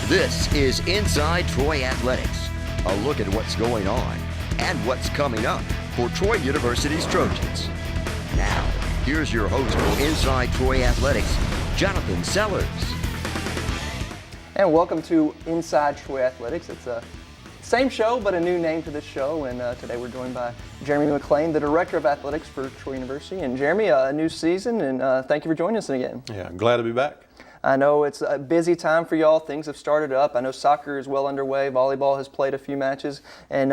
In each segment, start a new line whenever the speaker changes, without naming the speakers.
This is Inside Troy Athletics, a look at what's going on and what's coming up for Troy University's Trojans. Now, here's your host for Inside Troy Athletics, Jonathan Sellers.
And welcome to Inside Troy Athletics. It's a same show, but a new name to this show. And today we're joined by Jeremy McLean, the Director of Athletics for Troy University. And Jeremy, a new season, and thank you for joining us again.
Yeah, glad to be back.
I know it's a busy time for y'all. Things have started up. I know soccer is well underway. Volleyball has played a few matches. And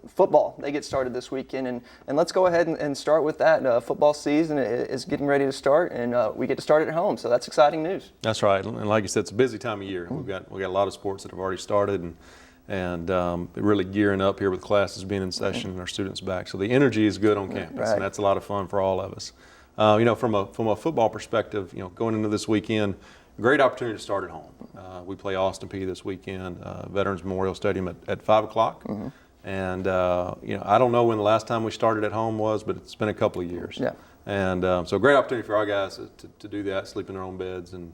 football, they get started this weekend. And let's go ahead and start with that. Football season is getting ready to start, and we get to start it at home. So that's exciting news.
That's right. And like you said, it's a busy time of year. We've got a lot of sports that have already started and really gearing up here with classes being in session and our students back. So the energy is good on campus,
right.
And that's a lot of fun for all of us. From a football perspective, going into this weekend, great opportunity to start at home. We play Austin Peay this weekend, Veterans Memorial Stadium at 5 o'clock. Mm-hmm. And, I don't know when the last time we started at home was, but it's been a couple of years.
Yeah.
And so great opportunity for our guys to do that, sleep in their own beds and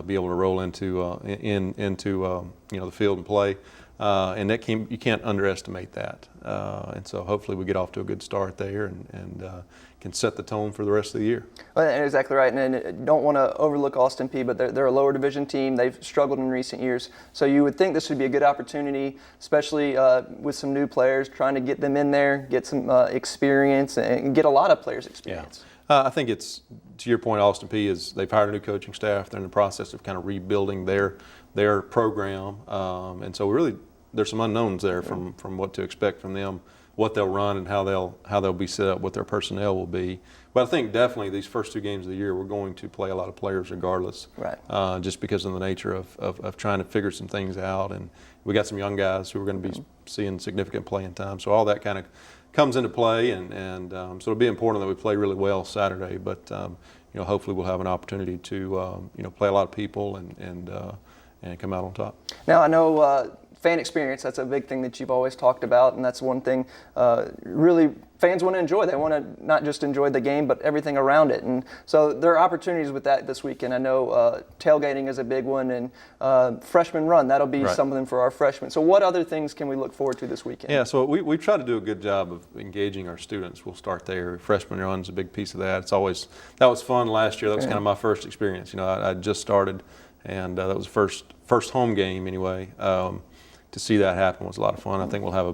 be able to roll into the field and play. And you can't underestimate that. And so hopefully we get off to a good start there and can set the tone for the rest of the year.
Well, exactly right. And don't want to overlook Austin Peay, but they're a lower division team. They've struggled in recent years. So you would think this would be a good opportunity, especially with some new players, trying to get them in there, get some experience, and get a lot of players experience.
Yeah. I think it's, to your point, Austin Peay they've hired a new coaching staff. They're in the process of kind of rebuilding their program. And so really, there's some unknowns there from what to expect from them, what they'll run and how they'll be set up, what their personnel will be. But I think definitely these first two games of the year, we're going to play a lot of players regardless,
right.
Just because of the nature of trying to figure some things out. And we got some young guys who are going to be seeing significant playing time. So all that kind of comes into play, and so it'll be important that we play really well Saturday. But hopefully we'll have an opportunity to play a lot of people and come out on top.
Now I know. Fan experience, that's a big thing that you've always talked about, and that's one thing really fans want to enjoy. They want to not just enjoy the game, but everything around it. And so there are opportunities with that this weekend. I know tailgating is a big one, and freshman run, that'll be
right.
something for our freshmen. So what other things can we look forward to this weekend?
Yeah, so we try to do a good job of engaging our students. We'll start there. Freshman run's a big piece of that. That was fun last year. That was kind of my first experience. I just started, and that was first home game anyway. To see that happen was a lot of fun. I think we'll have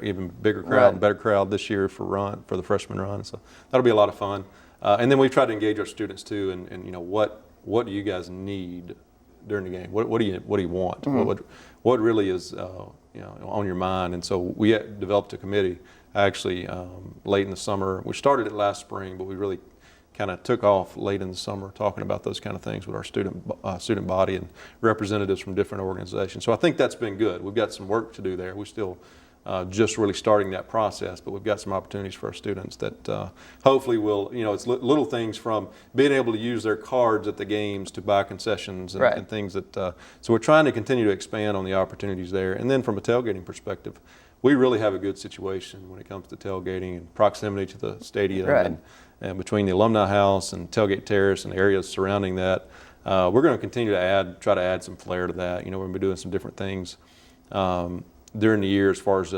even bigger crowd,
right.
and better crowd this year for the freshman run. So that'll be a lot of fun. And then we try to engage our students too, and what do you guys need during the game? What do you want? Mm-hmm. What really is on your mind? And so we developed a committee actually late in the summer. We started it last spring, but we really kind of took off late in the summer talking about those kind of things with our student body and representatives from different organizations. So I think that's been good. We've got some work to do there. We're still just really starting that process, but we've got some opportunities for our students that hopefully will, it's little things from being able to use their cards at the games to buy concessions and,
right.
and things that, so we're trying to continue to expand on the opportunities there. And then from a tailgating perspective, we really have a good situation when it comes to tailgating and proximity to the stadium.
Right.
And between the Alumni House and Tailgate Terrace and areas surrounding that, we're going to continue to try to add some flair to that. We're going to be doing some different things during the year as far as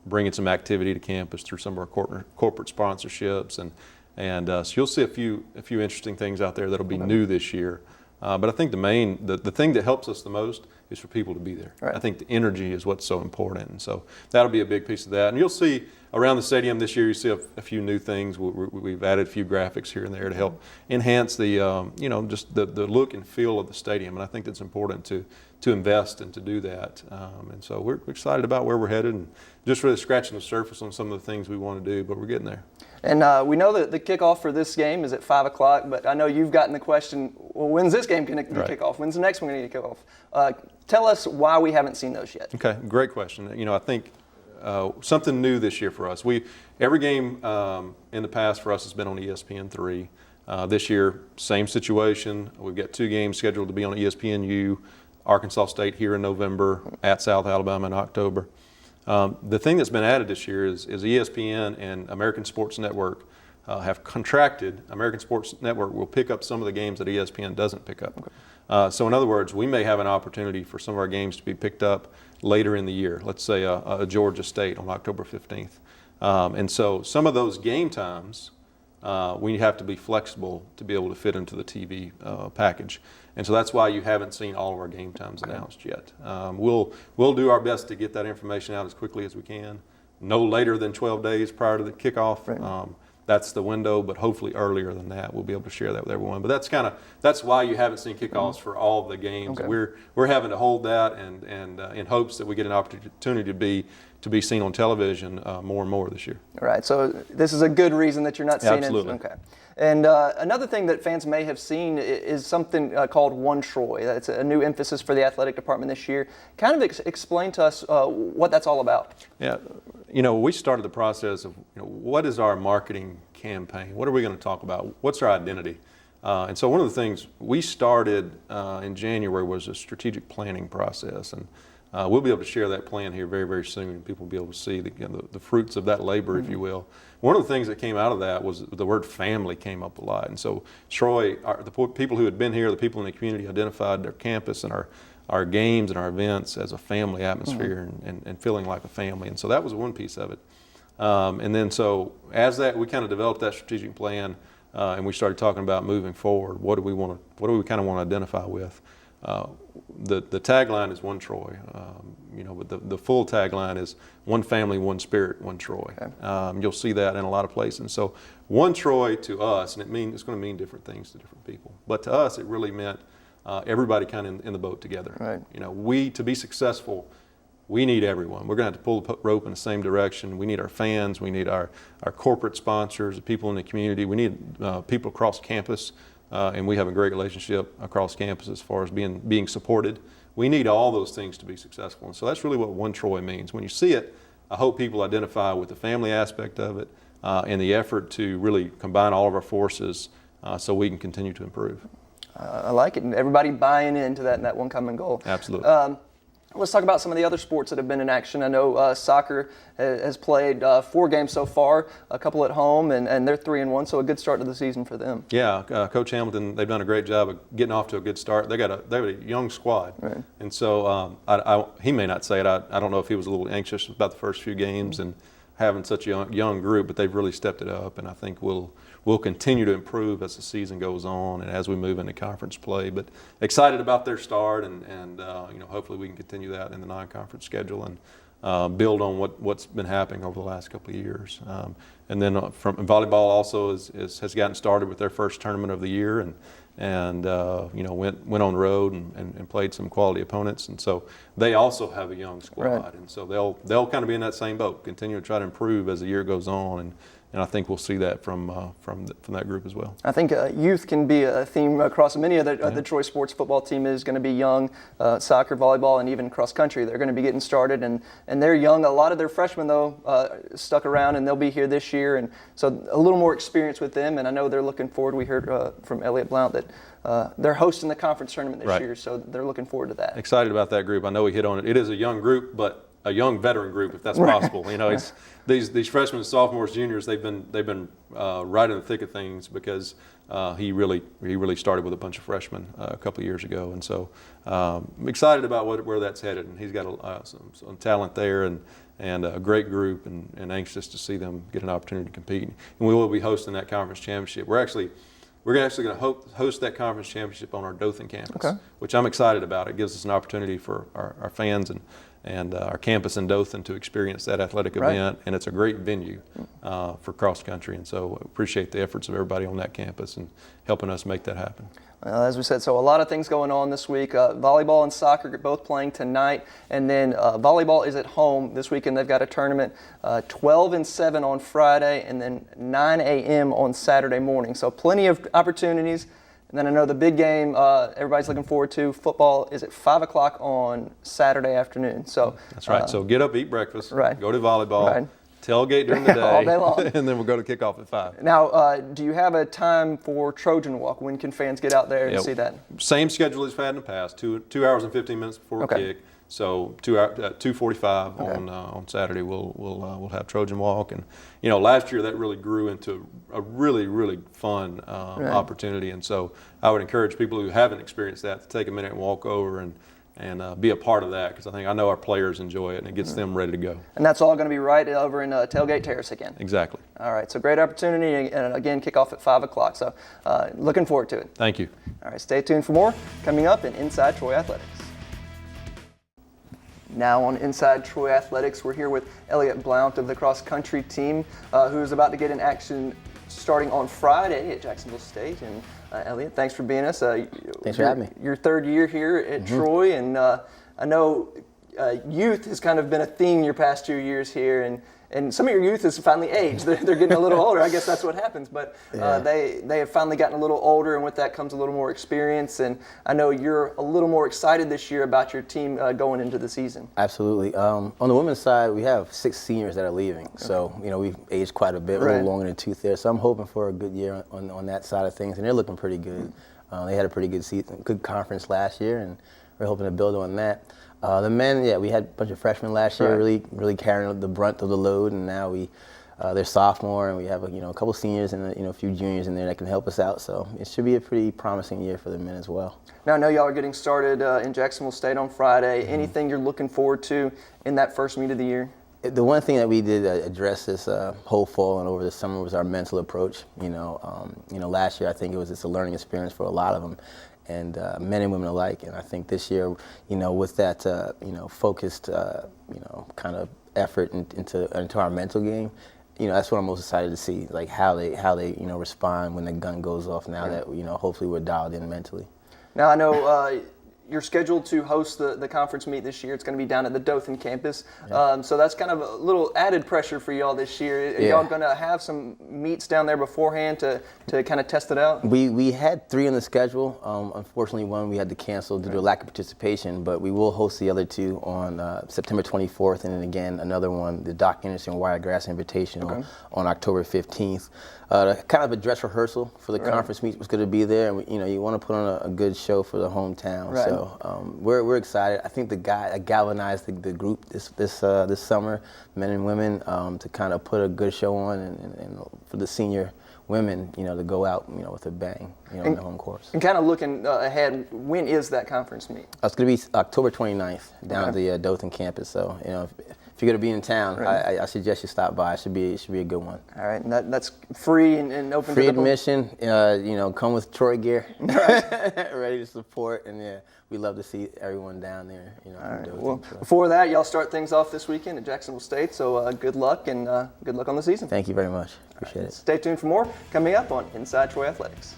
bringing some activity to campus through some of our corporate sponsorships, and so you'll see a few interesting things out there that'll be new this year. But I think the thing that helps us the most is for people to be there.
Right.
I think the energy is what's so important, and so that'll be a big piece of that. And you'll see around the stadium this year, you see a few new things. We've added a few graphics here and there to help enhance the just the look and feel of the stadium. And I think it's important to invest and to do that. And so we're excited about where we're headed and just really scratching the surface on some of the things we want to do, but we're getting there.
And we know that the kickoff for this game is at 5 o'clock, but I know you've gotten the question, well, when's this game going to kick off? When's the next one going to kick off? Tell us why we haven't seen those yet.
Okay, great question. I think something new this year for us. Every game in the past for us has been on ESPN3. This year, same situation. We've got 2 games scheduled to be on ESPNU, Arkansas State here in November, at South Alabama in October. The thing that's been added this year is ESPN and American Sports Network have contracted. American Sports Network will pick up some of the games that ESPN doesn't pick up. So in other words, we may have an opportunity for some of our games to be picked up later in the year. Let's say a Georgia State on October 15th. And so some of those game times, we have to be flexible to be able to fit into the TV package. And so that's why you haven't seen all of our game times announced yet. We'll do our best to get that information out as quickly as we can, no later than 12 days prior to the kickoff.
Right.
That's the window, but hopefully earlier than that, we'll be able to share that with everyone. But that's why you haven't seen kickoffs for all of the games.
Okay.
We're having to hold that and in hopes that we get an opportunity to be seen on television more and more this year.
All right, so this is a good reason that you're not seeing
Absolutely.
it. Okay. And another thing that fans may have seen is something called One Troy. That's a new emphasis for the athletic department this year. Kind of explain to us what that's all about.
Yeah, we started the process of what is our marketing campaign? What are we going to talk about? What's our identity? And so one of the things we started in January was a strategic planning process, and we'll be able to share that plan here very, very soon. People will be able to see the fruits of that labor, if you will. One of the things that came out of that was the word family came up a lot. And so Troy, the people who had been here, the people in the community identified their campus and our games and our events as a family atmosphere and feeling like a family. And so that was one piece of it. And then so as we kind of developed that strategic plan and we started talking about moving forward, what do we kind of want to identify with? The tagline is One Troy, but the full tagline is One Family, One Spirit, One Troy. Okay. You'll see that in a lot of places. And so One Troy to us, and it's going to mean different things to different people, but to us it really meant everybody kind of in the boat together.
Right.
To be successful, we need everyone. We're going to have to pull the rope in the same direction. We need our fans. We need our corporate sponsors, the people in the community. We need people across campus. And we have a great relationship across campus as far as being supported. We need all those things to be successful. And so that's really what One Troy means. When you see it, I hope people identify with the family aspect of it and the effort to really combine all of our forces so we can continue to improve.
I like it. And everybody buying into that one common goal.
Absolutely.
Let's talk about some of the other sports that have been in action. I know soccer has played 4 games so far, a couple at home, and they're 3-1, so a good start to the season for them.
Yeah, Coach Hamilton, they've done a great job of getting off to a good start. They have a young squad,
right.
And so he may not say it. I don't know if he was a little anxious about the first few games and having such a young group, but they've really stepped it up, and I think we'll continue to improve as the season goes on and as we move into conference play. But excited about their start, and hopefully we can continue that in the non-conference schedule and build on what's been happening over the last couple of years. And then from volleyball also has gotten started with their first tournament of the year, and went on the road and played some quality opponents, and so they also have a young squad,
right.
And so they'll kind of be in that same boat, continue to try to improve as the year goes on, and I think we'll see that from that group as well. I
think youth can be a theme across many of the Troy sports football team is going to be young, soccer, volleyball, and even cross country. They're going to be getting started, and they're young. A lot of their freshmen, though, stuck around, and they'll be here this year, and so a little more experience with them, and I know they're looking forward. We heard from Elliot Blount that they're hosting the conference tournament this year, so they're looking forward to that.
Excited about that group. I know we hit on it. It is a young group, but a young veteran group, if that's possible. It's these freshmen, sophomores, juniors. They've been right in the thick of things because he really started with a bunch of freshmen a couple of years ago, and so I'm excited about where that's headed. And he's got some talent there and a great group, and anxious to see them get an opportunity to compete. And we will be hosting that conference championship. We're actually going to host that conference championship on our Dothan campus, which I'm excited about. It gives us an opportunity for our fans and our campus in Dothan to experience that athletic event, and it's a great venue for cross country, and so appreciate the efforts of everybody on that campus and helping us make that happen.
Well, as we said, so a lot of things going on this week. Volleyball and soccer are both playing tonight, and then volleyball is at home this weekend. They've got a tournament 12 and 7 on Friday, and then 9 a.m. on Saturday morning. So plenty of opportunities. And then I know the big game everybody's looking forward to, football, is at 5 o'clock on Saturday afternoon. So
that's right. So get up, eat breakfast, go to volleyball.
Right.
tailgate during the day,
All day long.
and then we'll go to kickoff at 5.
Now, do you have a time for Trojan Walk? When can fans get out there and see that?
Same schedule as we've had in the past, 2 hours and 15 minutes before kick. So 2:45 on Saturday we'll have Trojan Walk, and last year that really grew into a really fun opportunity, and so I would encourage people who haven't experienced that to take a minute and walk over and be a part of that, because I know our players enjoy it and it gets them ready to go.
And that's all going to be right over in Tailgate Terrace again.
Exactly.
All right, so great opportunity, and again, kickoff at 5 o'clock. So looking forward to it.
Thank you.
All right, stay tuned for more coming up in Inside Troy Athletics. Now on Inside Troy Athletics, we're here with Elliott Blount of the cross country team, who's about to get in action starting on Friday at Jacksonville State. And Elliott, thanks for being us.
Thanks for having me.
Your third year here at Troy, and I know youth has kind of been a theme your past 2 years here, and some of your youth has finally aged. They're getting a little older. I guess that's what happens. But they have finally gotten a little older, and with that comes a little more experience. And I know you're a little more excited this year about your team going into the season.
Absolutely. On the women's side, we have 6 seniors that are leaving. So, we've aged quite a bit, a little longer in the tooth there. So I'm hoping for a good year on that side of things. And they're looking pretty good. They had a pretty good season, good conference last year, and we're hoping to build on that. The men, we had a bunch of freshmen last year, really carrying the brunt of the load, and now they're sophomore, and we have a couple seniors and a few juniors in there that can help us out. So it should be a pretty promising year for the men as well.
Now I know y'all are getting started in Jacksonville State on Friday. Anything you're looking forward to in that first meet of the year?
The one thing that we did address this whole fall and over the summer was our mental approach. Last year I think it was just a learning experience for a lot of them, and men and women alike. And I think this year, with that, focused, kind of effort into our mental game, that's what I'm most excited to see, like how they respond when the gun goes off. Now that hopefully we're dialed in mentally.
Now I know you're scheduled to host the conference meet this year. It's going to be down at the Dothan campus. So that's kind of a little added pressure for y'all this year. Are y'all going to have some meets down there beforehand to kind of test it out?
We had 3 on the schedule. Unfortunately, one we had to cancel due to lack of participation, but we will host the other 2 on September 24th, and then again another one, the Doc Anderson Wiregrass Invitational on October 15th. Kind of a dress rehearsal for the conference meet was going to be there, and you want to put on a good show for the hometown. So we're excited. I think I galvanized the group this summer, men and women, to kind of put a good show on, and for the senior women, to go out, with a bang, in the home course.
And kind of looking ahead, when is that conference meet?
It's going to be October 29th down at the Dothan campus. So if you're going to be in town, I suggest you stop by. It should be a good one.
All right, and that's free and open
free
to the
admission. Come with Troy gear, ready to support, and we love to see everyone down there.
All right. Well, before that, y'all start things off this weekend at Jacksonville State. So good luck and good luck on the season.
Thank you very much. Appreciate it.
Stay tuned for more coming up on Inside Troy Athletics.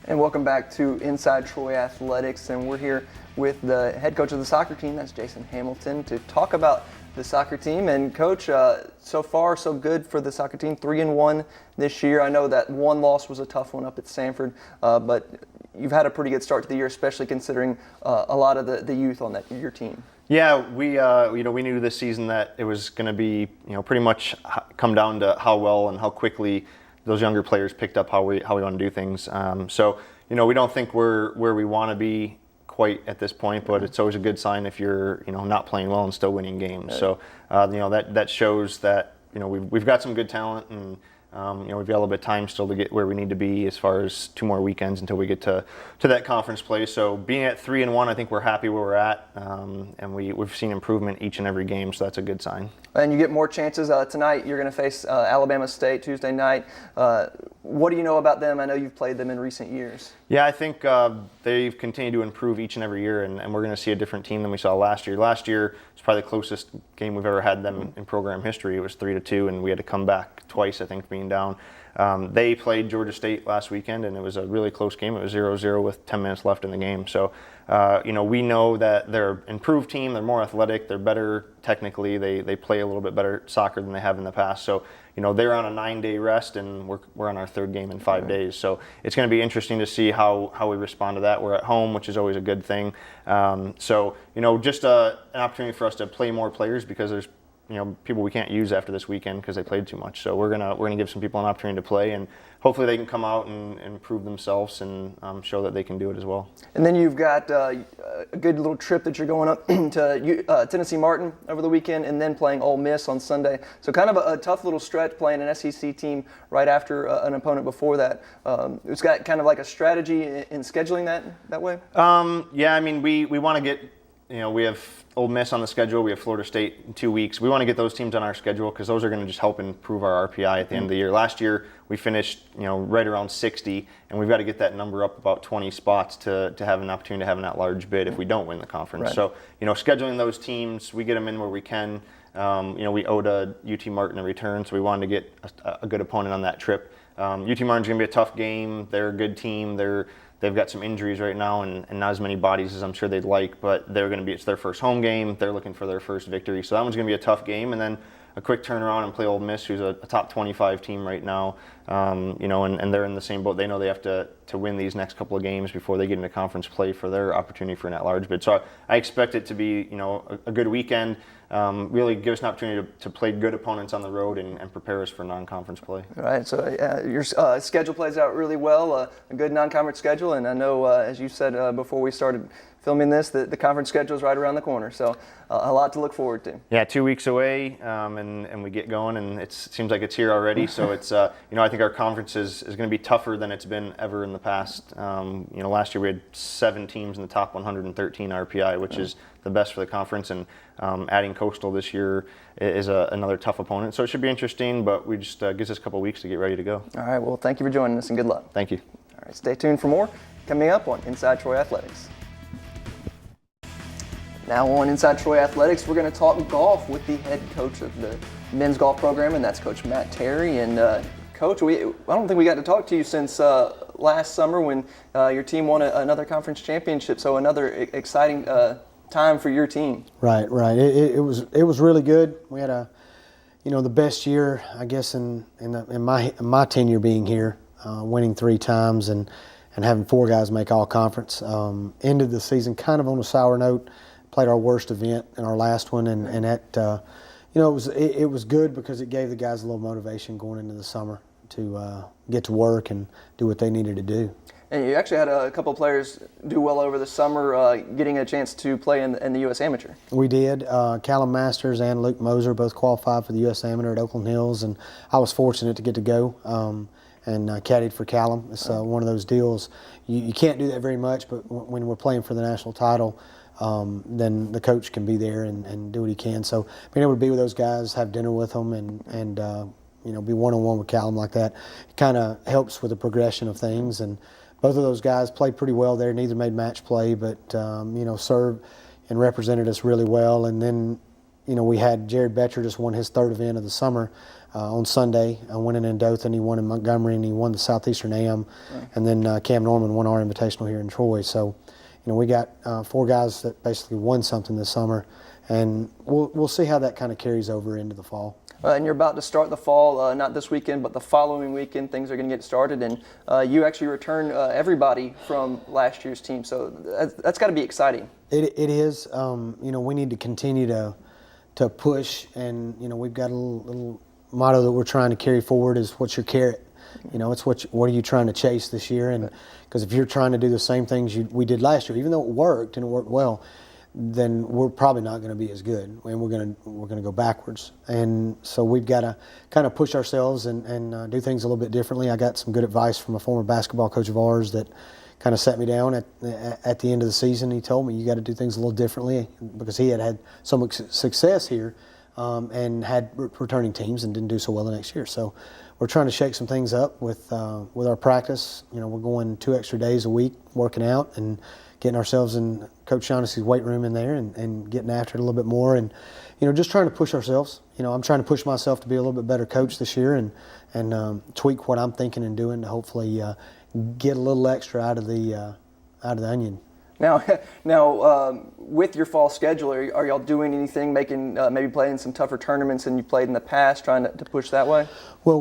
And welcome back to Inside Troy Athletics, and we're here with the head coach of the soccer team, that's Jason Hamilton, to talk about the soccer team. And Coach, so far so good for the soccer team, 3-1 this year. I know that one loss was a tough one up at Sanford, but you've had a pretty good start to the year, especially considering a lot of the youth on your team.
Yeah, we knew this season that it was going to be pretty much come down to how well and how quickly those younger players picked up how we want to do things. So we don't think we're where we want to be quite at this point, but it's always a good sign if you're not playing well and still winning games. So that shows that we've got some good talent, and we've got a little bit of time still to get where we need to be as far as 2 more weekends until we get to that conference play. So being at 3-1, I think we're happy where we're at, and we've seen improvement each and every game, so that's a good sign.
And you get more chances tonight. You're going to face Alabama State Tuesday night. What do you know about them? I know you've played them in recent years.
Yeah, I think they've continued to improve each and every year, and we're going to see a different team than we saw last year. Last year was probably the closest game we've ever had them in program history. It was 3-2, and we had to come back twice, I think, being down. They played Georgia State last weekend, and it was a really close game. It was 0-0 with 10 minutes left in the game. So, we know that they're an improved team. They're more athletic. They're better technically. They play a little bit better soccer than they have in the past. So, they're on a 9-day rest, and we're on our 3rd game in 5 days. So it's going to be interesting to see how we respond to that. We're at home, which is always a good thing. Just an opportunity for us to play more players, because there's people we can't use after this weekend because they played too much. So we're gonna give some people an opportunity to play, and hopefully they can come out and prove themselves and show that they can do it as well.
And then you've got a good little trip that you're going up to Tennessee Martin over the weekend, and then playing Ole Miss on Sunday. So kind of a tough little stretch playing an SEC team right after an opponent before that. It's got kind of like a strategy in scheduling that way.
Yeah, I mean we want to get. We have Ole Miss on the schedule. We have Florida State in 2 weeks. We want to get those teams on our schedule because those are going to just help improve our RPI at the end of the year. Last year we finished, right around 60, and we've got to get that number up about 20 spots to have an opportunity to have an at-large bid if we don't win the conference.
Right.
So, scheduling those teams, we get them in where we can. We owed a UT Martin a return, so we wanted to get a good opponent on that trip. UT Martin's going to be a tough game. They're a good team. They've got some injuries right now and not as many bodies as I'm sure they'd like, but it's their first home game. They're looking for their first victory. So that one's going to be a tough game. And then a quick turnaround and play Ole Miss, who's a top 25 team right now, and they're in the same boat. They know they have to win these next couple of games before they get into conference play for their opportunity for an at-large bid. So I expect it to be, a good weekend. Really give us an opportunity to play good opponents on the road and prepare us for non-conference play.
All right, so your schedule plays out really well, a good non-conference schedule, and I know, as you said before we started filming this, the conference schedule is right around the corner, so a lot to look forward to.
Yeah, 2 weeks away, and we get going, and it seems like it's here already. So it's, I think our conference is going to be tougher than it's been ever in the past. Last year we had 7 teams in the top 113 RPI, which is the best for the conference, and adding Coastal this year is another tough opponent. So it should be interesting, but we just gives us a couple weeks to get ready to go.
All right, well, thank you for joining us, and good luck.
Thank you.
All right, stay tuned for more coming up on Inside Troy Athletics. Now on Inside Troy Athletics, we're going to talk golf with the head coach of the men's golf program, and that's Coach Matt Terry. And Coach, I don't think we got to talk to you since last summer when your team won another conference championship. So another exciting time for your team.
Right. It was really good. We had the best year, I guess, in my tenure being here, winning 3 times and having 4 guys make all conference. Ended the season kind of on a sour note. Played our worst event in our last one, and that it was good because it gave the guys a little motivation going into the summer to get to work and do what they needed to do.
And you actually had a couple of players do well over the summer, getting a chance to play in the U.S. Amateur.
We did. Callum Masters and Luke Moser both qualified for the U.S. Amateur at Oakland Hills, and I was fortunate to get to go and caddied for Callum. It's one of those deals. You can't do that very much, but when we're playing for the national title, then the coach can be there and do what he can. So being able to be with those guys, have dinner with them, and be one-on-one with Callum like that, it kind of helps with the progression of things. And both of those guys played pretty well there. Neither made match play, but served and represented us really well. And then we had Jared Betcher just won his 3rd event of the summer on Sunday, winning in Dothan. He won in Montgomery, and he won the Southeastern AM. Right. And then Cam Norman won our invitational here in Troy. So we got 4 guys that basically won something this summer, and we'll see how that kind of carries over into the fall.
And you're about to start the fall, not this weekend, but the following weekend, things are going to get started. And you actually return everybody from last year's team, so that's got to be exciting. It
is. We need to continue to push, and we've got a little motto that we're trying to carry forward is "What's your carrot?" It's what are you trying to chase this year? And because if you're trying to do the same things we did last year, even though it worked and it worked well, then we're probably not going to be as good, and we're going to go backwards. And so we've got to kind of push ourselves and do things a little bit differently. I got some good advice from a former basketball coach of ours that kind of sat me down at the end of the season. He told me you got to do things a little differently because he had so much success here and had returning teams and didn't do so well the next year. So we're trying to shake some things up with our practice. We're going 2 extra days a week working out and getting ourselves in Coach Shaughnessy's weight room in there and getting after it a little bit more, and just trying to push ourselves. I'm trying to push myself to be a little bit better coach this year and tweak what I'm thinking and doing to hopefully get a little extra out of the onion.
Now, with your fall schedule, are y'all doing anything, making maybe playing some tougher tournaments than you played in the past, trying to push that way?
Well,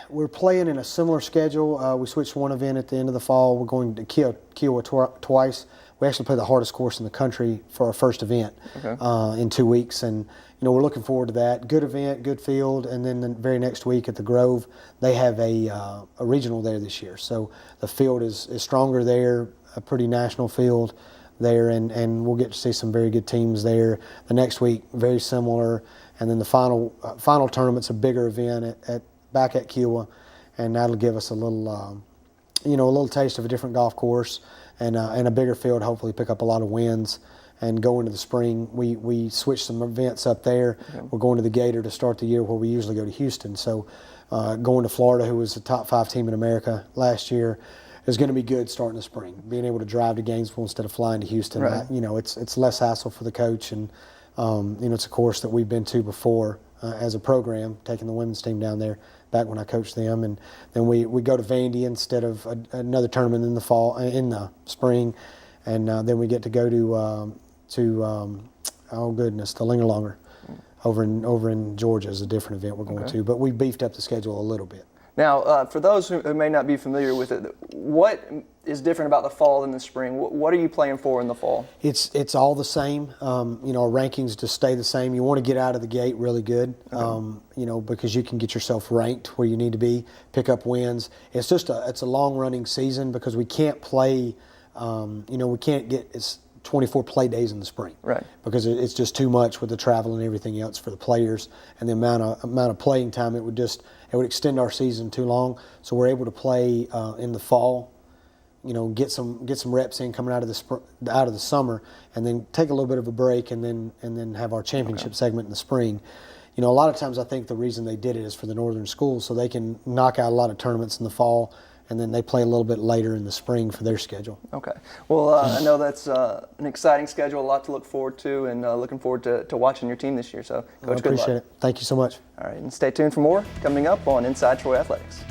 we're playing in a similar schedule. We switched one event at the end of the fall. We're going to Kiowa twice. we actually play the hardest course in the country for our first event in 2 weeks, and we're looking forward to that. Good event, good field, and then the very next week at the Grove, they have a regional there this year. So the field is stronger there, a pretty national field there, and we'll get to see some very good teams there. The next week, very similar, and then the final tournament's a bigger event back at Kiowa, and that'll give us a little taste of a different golf course and a bigger field. Hopefully, pick up a lot of wins and go into the spring. We switched some events up there. We're going to the Gator to start the year where we usually go to Houston. So going to Florida, who was the top 5 team in America last year, is going to be good starting the spring. Being able to drive to Gainesville instead of flying to Houston,
Right.
It's less hassle for the coach, and it's a course that we've been to before as a program, taking the women's team down there back when I coached them, and then we go to Vandy instead of another tournament in the spring, and then we get to go to the Linger over in Georgia is a different event we're going to, but we beefed up the schedule a little bit.
Now, for those who may not be familiar with it, what is different about the fall than the spring? What are you playing for in the fall?
It's all the same. Our rankings just stay the same. You want to get out of the gate really good, because you can get yourself ranked where you need to be, pick up wins. It's a long running season because we can't play. We can't get 24 play days in the spring,
right? Because
it's just too much with the travel and everything else for the players, and the amount of playing time it would extend our season too long. So we're able to play in the fall, get some reps in coming out of the summer, and then take a little bit of a break, and then have our championship segment in the spring. A lot of times I think the reason they did it is for the northern schools so they can knock out a lot of tournaments in the fall, and then they play a little bit later in the spring for their schedule.
Okay. Well, I know that's an exciting schedule, a lot to look forward to, and looking forward to watching your team this year. So, Coach,
I appreciate it. Thank you so much.
All right, and stay tuned for more coming up on Inside Troy Athletics.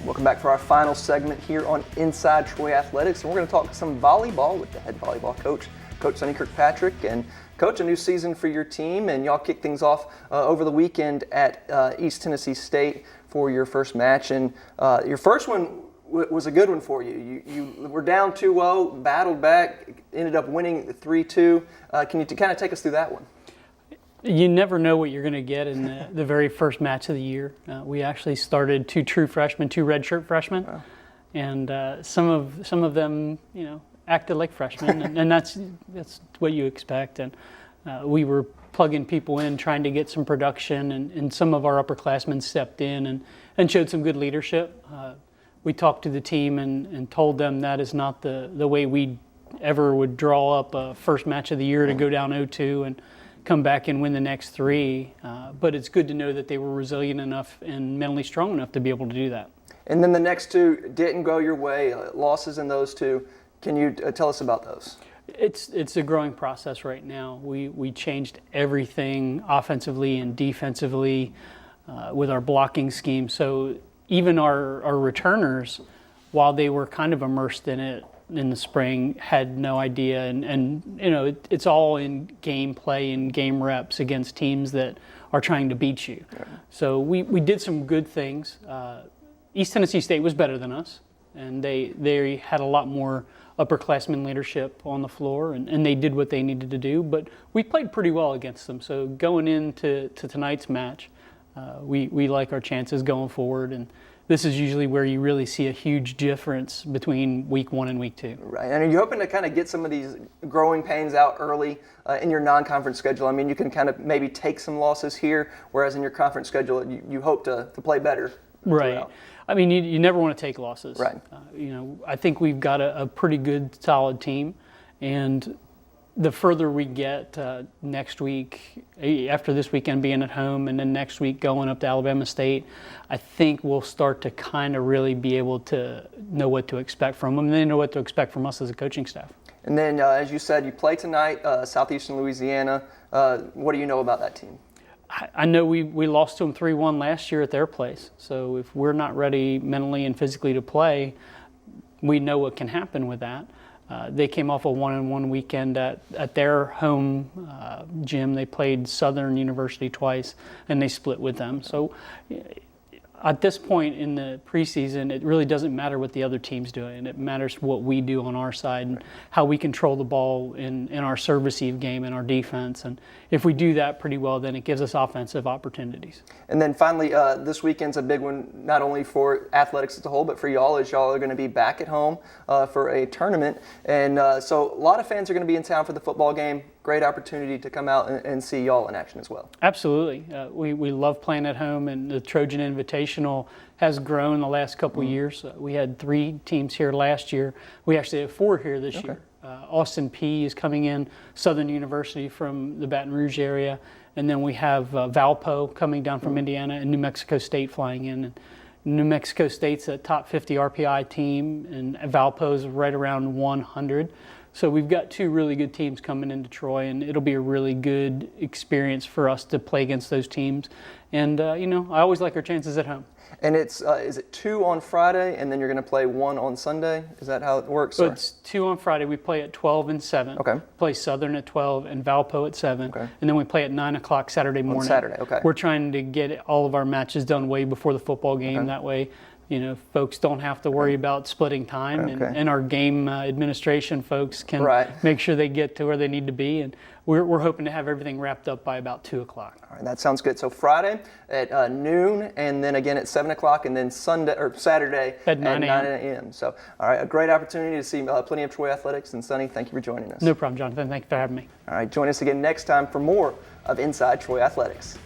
Welcome back for our final segment here on Inside Troy Athletics, and we're going to talk some volleyball with the head volleyball coach, Coach Sonny Kirkpatrick. And Coach, a new season for your team, and y'all kicked things off over the weekend at East Tennessee State for your first match, and your first one was a good one for you. You were down 2-0, battled back, ended up winning 3-2. Can you kind of take us through that one?
You never know what you're going to get in the very first match of the year. We actually started 2 true freshmen, 2 redshirt freshmen, wow. And some of them, acted like freshmen, and that's what you expect. And we were plugging people in, trying to get some production, and some of our upperclassmen stepped in and showed some good leadership. We talked to the team and told them that is not the way we ever would draw up a first match of the year to go down 0-2 and come back and win the next 3. But it's good to know that they were resilient enough and mentally strong enough to be able to do that. And
then the next 2 didn't go your way, losses in those 2. Can you tell us about those? It's a growing process right now. We changed everything offensively and defensively with our blocking scheme. So even our returners, while they were kind of immersed in it in the spring, had no idea. And it's all in game play and game reps against teams that are trying to beat you. Yeah. So we did some good things. East Tennessee State was better than us, and they had a lot more upperclassmen leadership on the floor, and they did what they needed to do, but we played pretty well against them. So going into tonight's match, we like our chances going forward, and this is usually where you really see a huge difference between week 1 and week 2. Right, and are you hoping to kind of get some of these growing pains out early in your non-conference schedule? I mean, you can kind of maybe take some losses here, whereas in your conference schedule, you hope to play better. Right. Throughout. I mean, you never want to take losses. Right. I think we've got a pretty good, solid team, and the further we get next week, after this weekend being at home, and then next week going up to Alabama State, I think we'll start to kind of really be able to know what to expect from them, and they know what to expect from us as a coaching staff. And then, as you said, you play tonight, Southeastern Louisiana. What do you know about that team? I know we lost to them 3-1 last year at their place. So if we're not ready mentally and physically to play, we know what can happen with that. They came off a 1-1 weekend at their home gym. They played Southern University twice, and they split with them. So
at this point in the preseason, it really doesn't matter what the other team's doing. It matters what we do on our side and how we control the ball in our serve receive game and our defense. And if we do that pretty well, then it gives us offensive opportunities.
And then finally, this weekend's a big one, not only for athletics as a whole, but for y'all, as y'all are going to be back at home for a tournament. And so a lot of fans are going to be in town for the football game. Great opportunity to come out and see y'all in action as well.
Absolutely. We love playing at home, and the Trojan Invitational has grown the last couple of years. We had 3 teams here last year. We actually have 4 here this year. Austin Peay is coming in, Southern University from the Baton Rouge area, and then we have Valpo coming down from Indiana, and New Mexico State flying in. And New Mexico State's a top 50 RPI team, and Valpo's right around 100. So we've got 2 really good teams coming into Troy, and it'll be a really good experience for us to play against those teams. And, I always like our chances at home.
And it's is it 2 on Friday, and then you're going to play 1 on Sunday? Is that how it works?
So it's 2 on Friday. We play at 12 and 7.
Okay.
Play Southern at 12 and Valpo at 7.
Okay.
And then we play at 9 o'clock Saturday morning.
On Saturday, okay.
We're trying to get all of our matches done way before the football game.
Okay.
That way, folks don't have to worry about splitting time,
Okay.
and our game administration folks can
Right.
make sure they get to where they need to be. And we're hoping to have everything wrapped up by about 2 o'clock.
All right, that sounds good. So Friday at noon, and then again at 7 o'clock, and then Saturday
At 9
a.m. So, all right, a great opportunity to see plenty of Troy athletics. And Sonny, thank you for joining us.
No problem, Jonathan. Thank you for having me.
All right, join us again next time for more of Inside Troy Athletics.